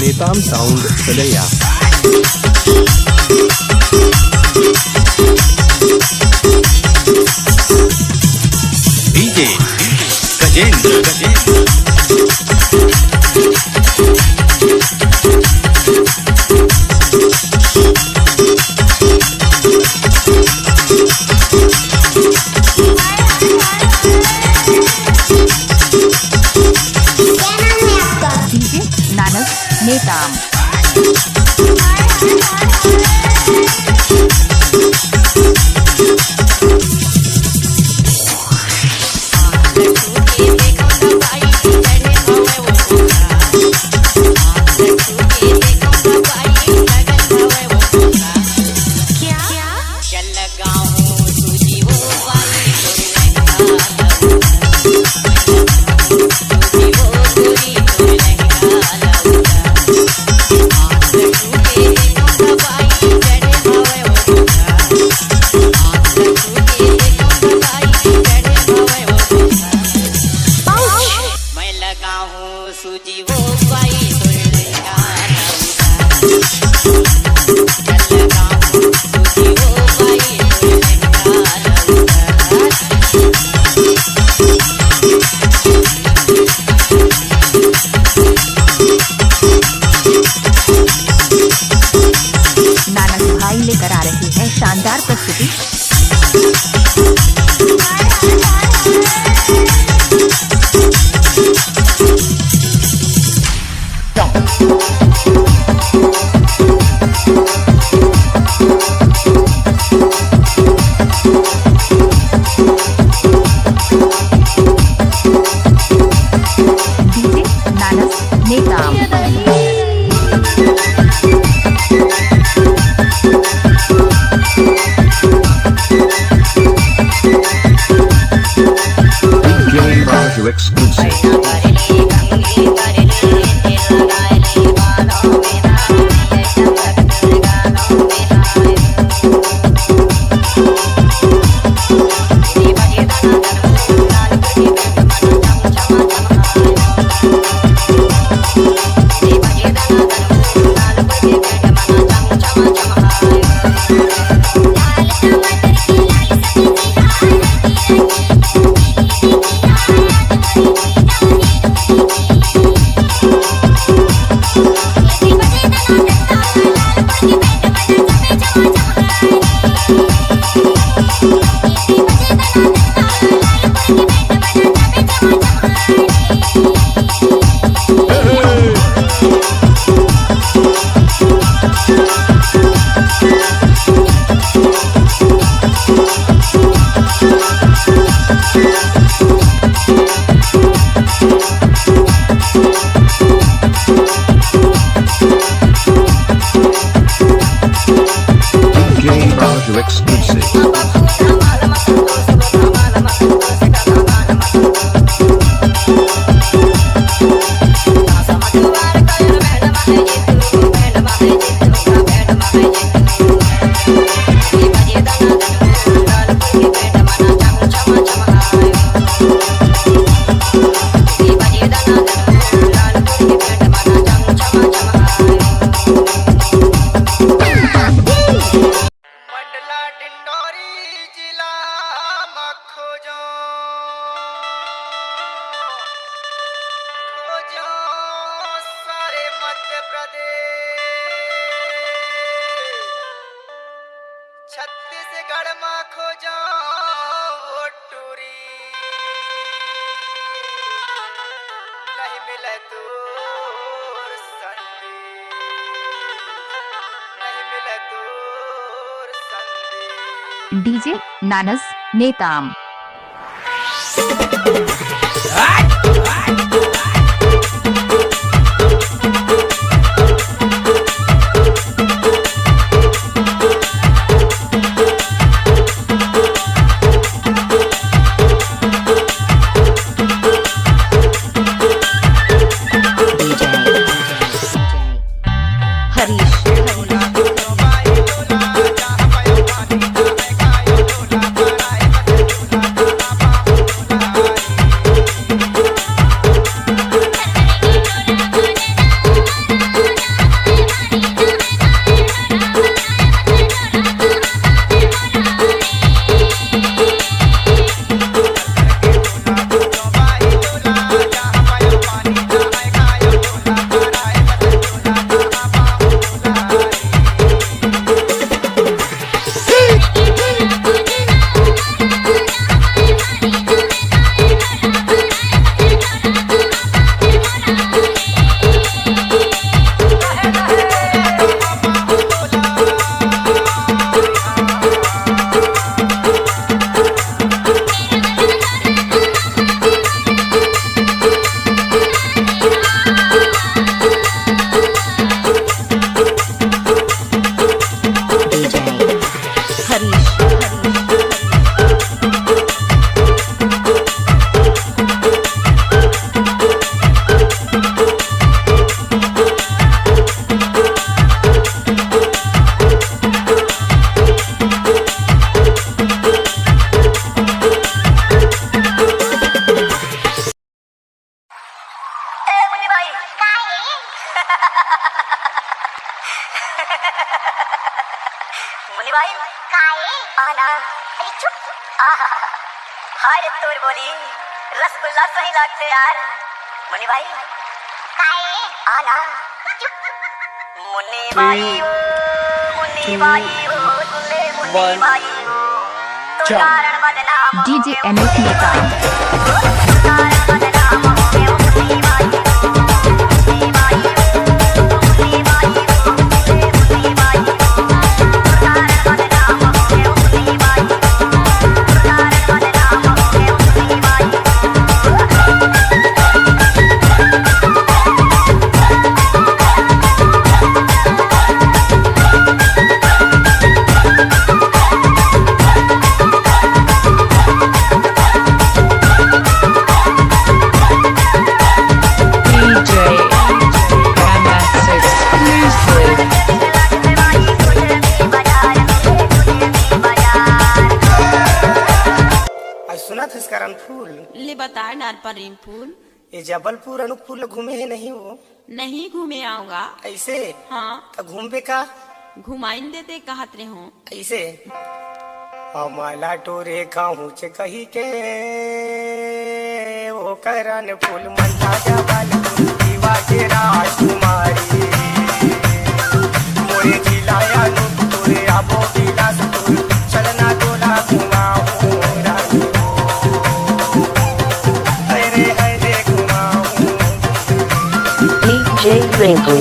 Netam sound सदैया। DJ Gajendra Netam लेकर आ रही है शानदार प्रस्तुति। डीजे नानस नेताम exclusive. छत्तीसगढ़ में खोजा टूरी नहीं मिले दूर संगी, नहीं मिले दूर संगी। डीजे नानस नेताम मुन्नी भाई काहे आना अरे चुप आहा हाय रे तोर बोली रसगुल्ला सही लागते यार मुन्नी भाई काहे आना चुप मुन्नी भाई ओ मुन्नी भाई ओ सुन ले मुन्नी भाई तो कारण बदनाम डीजे एनएस निकाल कारण बदनाम हो गए मुन्नी भाई मुन्नी भाई मुन्नी भाई मुन्नी भाई कारण बदनाम हो गए मुन्नी भाई कारण बदनाम हो गए मुन्नी भाई आज सुना था इसका फूल ले बता नार पर फूल ये जबलपुर अनूपपुर घूमे है नहीं वो नहीं घूमे आऊंगा ऐसे हाँ तो घूमबे का घुमाइन देते कहत रहे हो ऐसे हमारा टोरे कहूँ चे कही के वो करन फूल मंदा जबलपुर दीवा के राजकुमारी मोरे जिलाया अनूपपुर आबो बिलासपुर चलना तोला घुमाऊं रानी हरे हरे घुमाऊं DJ Ringo.